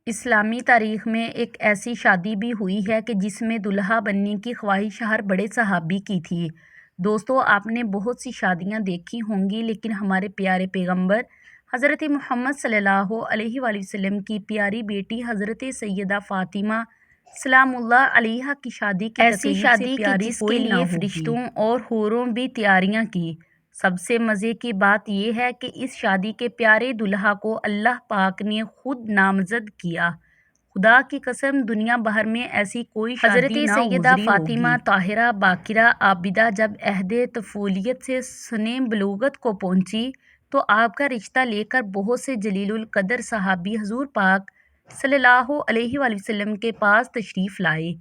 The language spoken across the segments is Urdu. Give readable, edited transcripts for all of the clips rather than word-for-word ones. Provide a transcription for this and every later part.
اسلامی تاریخ میں ایک ایسی شادی بھی ہوئی ہے کہ جس میں دلہا بننے کی خواہش ہر بڑے صحابی کی تھی۔ دوستو، آپ نے بہت سی شادیاں دیکھی ہوں گی، لیکن ہمارے پیارے پیغمبر حضرت محمد صلی اللہ علیہ وآلہ وسلم کی پیاری بیٹی حضرت سیدہ فاطمہ سلام اللہ علیہا کی شادی کی ایسی تقریب شادی سے کہ پیاری جس کوئی کے نہ لیے ہوگی۔ فرشتوں اور حوروں بھی تیاریاں کی۔ سب سے مزے کی بات یہ ہے کہ اس شادی کے پیارے دلہا کو اللہ پاک نے خود نامزد کیا۔ خدا کی قسم، دنیا بھر میں ایسی کوئی شادی حضرت نہ سیدہ گزری فاطمہ ہوگی۔ طاہرہ باکرہ عابدہ جب عہد طفولیت سے سنِ بلوغت کو پہنچی تو آپ کا رشتہ لے کر بہت سے جلیل القدر صحابی حضور پاک صلی اللہ علیہ وآلہ وسلم کے پاس تشریف لائے،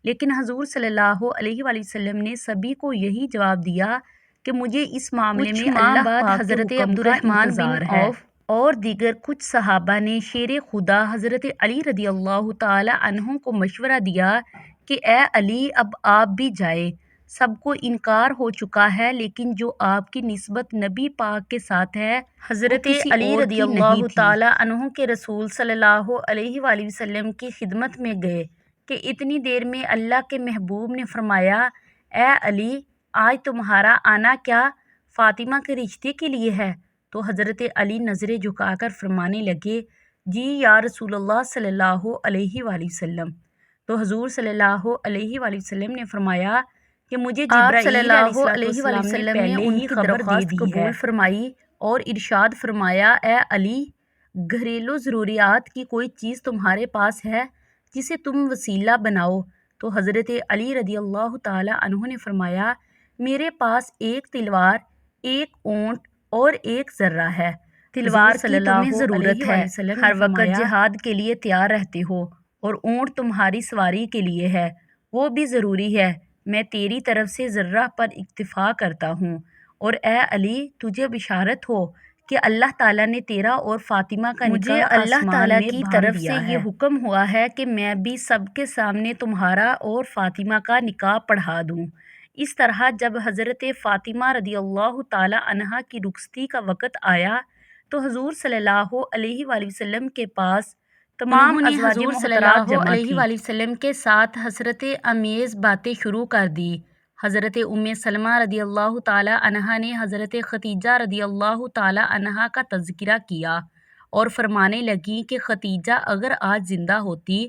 لیکن حضور صلی اللہ علیہ وآلہ وسلم نے سبھی کو یہی جواب دیا کہ مجھے اس معاملے کچھ میں ماہ اللہ بعد پاک کے حضرت حکم کا عبدالرحمن بن انتظار ہے۔ عوف اور دیگر کچھ صحابہ نے شیر خدا حضرت علی رضی اللہ تعالی عنہ کو مشورہ دیا کہ اے علی، اب آپ بھی جائیں۔ سب کو انکار ہو چکا ہے، لیکن جو آپ کی نسبت نبی پاک کے ساتھ ہے حضرت وہ کسی علی اور رضی کی اللہ نہیں تھی۔ تعالی عنہ کے رسول صلی اللہ علیہ وآلہ وسلم کی خدمت میں گئے کہ اتنی دیر میں اللہ کے محبوب نے فرمایا، اے علی، آج تمہارا آنا کیا فاطمہ کے رشتے کے لیے ہے؟ تو حضرت علی نظریں جھکا کر فرمانے لگے، جی یا رسول اللہ صلی اللہ علیہ وآلہ وسلم۔ تو حضور صلی اللہ علیہ وآلہ وسلم نے فرمایا کہ مجھے آپ صلی جبرائیل اللہ علیہ علیہ وآلہ السلام نے وسلم نے پہلے ان ہی کی خبر دے درخواست دی ہے۔ قبول فرمائی اور ارشاد فرمایا، اے علی، گھریلو ضروریات کی کوئی چیز تمہارے پاس ہے جسے تم وسیلہ بناؤ؟ تو حضرت علی رضی اللہ تعالی عنہ نے فرمایا، میرے پاس ایک تلوار، ایک اونٹ اور ایک ذرہ ہے۔ تلوار صلی کی تمہیں اللہ ضرورت علیہ ہے، وآلہ وسلم نے ہر وقت فرمایا، جہاد کے لیے تیار رہتے ہو اور اونٹ تمہاری سواری کے لیے ہے، وہ بھی ضروری ہے۔ میں تیری طرف سے ذرہ پر اکتفا کرتا ہوں، اور اے علی، تجھے بشارت ہو کہ اللہ تعالیٰ نے تیرا اور فاطمہ کا مجھے نکاح اللہ آسمان تعالیٰ میں کی باندھ طرف سے دیا ہے۔ یہ حکم ہوا ہے کہ میں بھی سب کے سامنے تمہارا اور فاطمہ کا نکاح پڑھا دوں۔ اس طرح جب حضرت فاطمہ رضی اللہ تعالی عنہا کی رخصتی کا وقت آیا تو حضور صلی اللہ علیہ وآلہ وسلم کے پاس تمام انہوں نے ازواج حضور صلی محترمات اللہ جمع علیہ تھیں۔ وآلہ وسلم کے ساتھ حسرت امیز باتیں شروع کر دی۔ حضرت ام سلمہ رضی اللہ تعالی عنہا نے حضرت ختیجہ رضی اللہ تعالی عنہا کا تذکرہ کیا اور فرمانے لگیں کہ ختیجہ اگر آج زندہ ہوتی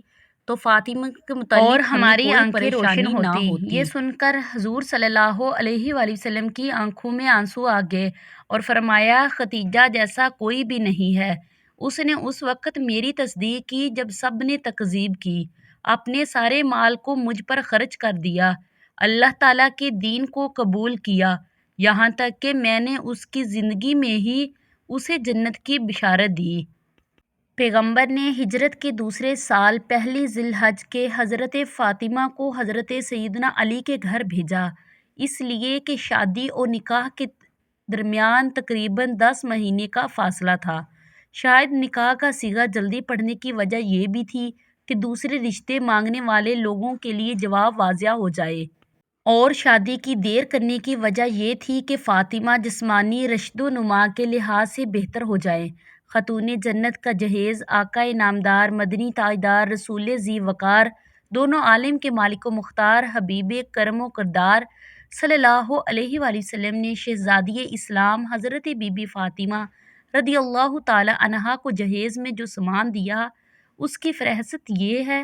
تو فاطمہ کے متعلق اور ہمیں ہماری کوئی آنکھیں روشن پریشانی نہ ہوتی۔ ہوتی۔ یہ سن کر حضور صلی اللہ علیہ وآلہ وسلم کی آنکھوں میں آنسو آ گئے اور فرمایا، ختیجہ جیسا کوئی بھی نہیں ہے۔ اس نے اس وقت میری تصدیق کی جب سب نے تکذیب کی، اپنے سارے مال کو مجھ پر خرچ کر دیا، اللہ تعالیٰ کے دین کو قبول کیا، یہاں تک کہ میں نے اس کی زندگی میں ہی اسے جنت کی بشارت دی۔ پیغمبر نے ہجرت کے دوسرے سال پہلی ذی الحج کے حضرت فاطمہ کو حضرت سیدنا علی کے گھر بھیجا، اس لیے کہ شادی اور نکاح کے درمیان تقریباً 10 مہینے کا فاصلہ تھا۔ شاید نکاح کا صیغہ جلدی پڑھنے کی وجہ یہ بھی تھی کہ دوسرے رشتے مانگنے والے لوگوں کے لیے جواب واضح ہو جائے، اور شادی کی دیر کرنے کی وجہ یہ تھی کہ فاطمہ جسمانی رشد و نما کے لحاظ سے بہتر ہو جائیں۔ خاتون جنت کا جہیز، آقا نامدار، مدنی تاجدار، رسول ذی وقار، دونوں عالم کے مالک و مختار، حبیب کرم و کردار صلی اللہ علیہ وآلہ وسلم نے شہزادی اسلام حضرت بی بی فاطمہ رضی اللہ تعالی عنہا کو جہیز میں جو سامان دیا، اس کی فہرست یہ ہے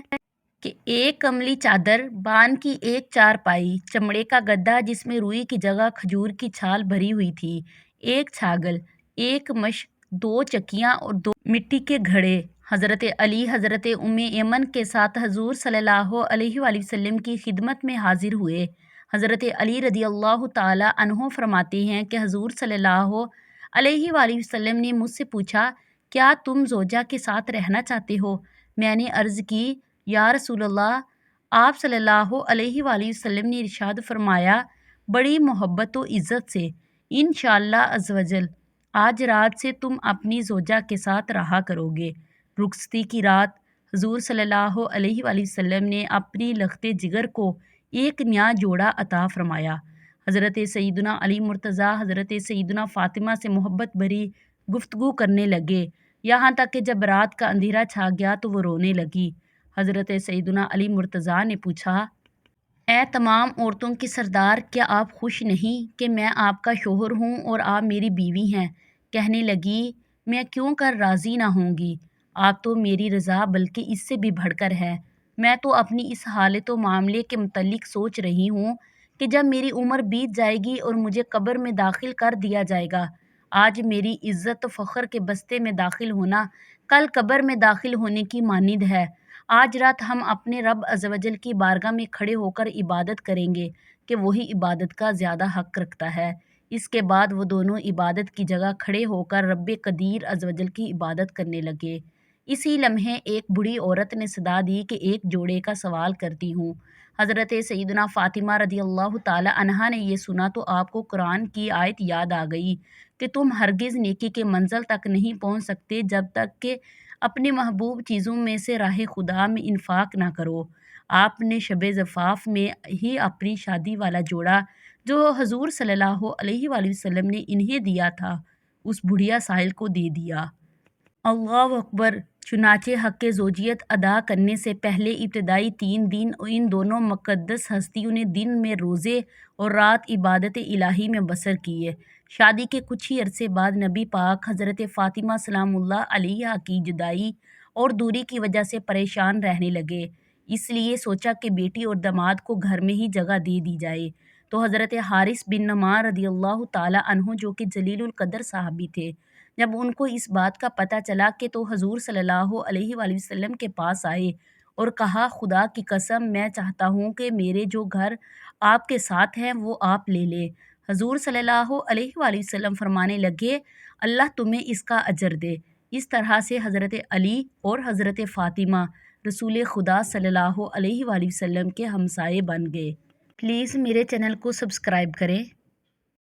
کہ ایک کملی چادر، بان کی ایک چارپائی، چمڑے کا گدا جس میں روئی کی جگہ کھجور کی چھال بھری ہوئی تھی، ایک چھاگل، ایک مشق، 2 چکیاں اور 2 مٹی کے گھڑے۔ حضرت علی حضرت ام ایمن کے ساتھ حضور صلی اللہ علیہ وآلہ وسلم کی خدمت میں حاضر ہوئے۔ حضرت علی رضی اللہ تعالی عنہ فرماتے ہیں کہ حضور صلی اللہ علیہ وآلہ وسلم نے مجھ سے پوچھا، کیا تم زوجہ کے ساتھ رہنا چاہتے ہو؟ میں نے عرض کی، یا رسول اللہ۔ آپ صلی اللہ علیہ وآلہ وسلم نے ارشاد فرمایا، بڑی محبت و عزت سے، انشاءاللہ عز و جل، آج رات سے تم اپنی زوجہ کے ساتھ رہا کرو گے۔ رخصتی کی رات حضور صلی اللہ علیہ وآلہ وسلم نے اپنی لخت جگر کو ایک نیا جوڑا عطا فرمایا۔ حضرت سیدنا علی مرتضیٰ حضرت سیدنا فاطمہ سے محبت بھری گفتگو کرنے لگے، یہاں تک کہ جب رات کا اندھیرا چھا گیا تو وہ رونے لگی۔ حضرت سیدنا علی مرتضیٰ نے پوچھا، اے تمام عورتوں کے سردار، کیا آپ خوش نہیں کہ میں آپ کا شوہر ہوں اور آپ میری بیوی ہیں؟ کہنے لگی، میں کیوں کر راضی نہ ہوں گی؟ آپ تو میری رضا بلکہ اس سے بھی بڑھ کر ہے۔ میں تو اپنی اس حالت و معاملے کے متعلق سوچ رہی ہوں کہ جب میری عمر بیت جائے گی اور مجھے قبر میں داخل کر دیا جائے گا، آج میری عزت و فخر کے بستے میں داخل ہونا کل قبر میں داخل ہونے کی مانند ہے۔ آج رات ہم اپنے رب عز و جل کی بارگاہ میں کھڑے ہو کر عبادت کریں گے کہ وہی عبادت کا زیادہ حق رکھتا ہے۔ اس کے بعد وہ دونوں عبادت کی جگہ کھڑے ہو کر رب قدیر عز و جل کی عبادت کرنے لگے۔ اسی لمحے ایک بوڑھی عورت نے صدا دی کہ ایک جوڑے کا سوال کرتی ہوں۔ حضرت سیدنا فاطمہ رضی اللہ تعالی عنہا نے یہ سنا تو آپ کو قرآن کی آیت یاد آ گئی کہ تم ہرگز نیکی کے منزل تک نہیں پہنچ سکتے جب تک کہ اپنی محبوب چیزوں میں سے راہ خدا میں انفاق نہ کرو۔ آپ نے شب زفاف میں ہی اپنی شادی والا جوڑا جو حضور صلی اللہ علیہ وآلہ وسلم نے انہیں دیا تھا اس بڑھیا سائل کو دے دیا۔ اللہ اکبر! چنانچہ حق زوجیت ادا کرنے سے پہلے ابتدائی 3 دن ان دونوں مقدس ہستیوں نے دن میں روزے اور رات عبادت الہی میں بسر کیے۔ شادی کے کچھ ہی عرصے بعد نبی پاک حضرت فاطمہ سلام اللہ علیہا کی جدائی اور دوری کی وجہ سے پریشان رہنے لگے، اس لیے سوچا کہ بیٹی اور داماد کو گھر میں ہی جگہ دے دی جائے۔ تو حضرت حارث بن نعمان رضی اللہ تعالی عنہ جو کہ جلیل القدر صحابی تھے، جب ان کو اس بات کا پتہ چلا کہ تو حضور صلی اللہ علیہ وآلہ وسلم کے پاس آئے اور کہا، خدا کی قسم میں چاہتا ہوں کہ میرے جو گھر آپ کے ساتھ ہیں وہ آپ لے لیں۔ حضور صلی اللہ علیہ وآلہ وسلم فرمانے لگے، اللہ تمہیں اس کا اجر دے۔ اس طرح سے حضرت علی اور حضرت فاطمہ رسول خدا صلی اللہ علیہ وآلہ وسلم کے ہمسائے بن گئے۔ پلیز میرے چینل کو سبسکرائب کریں۔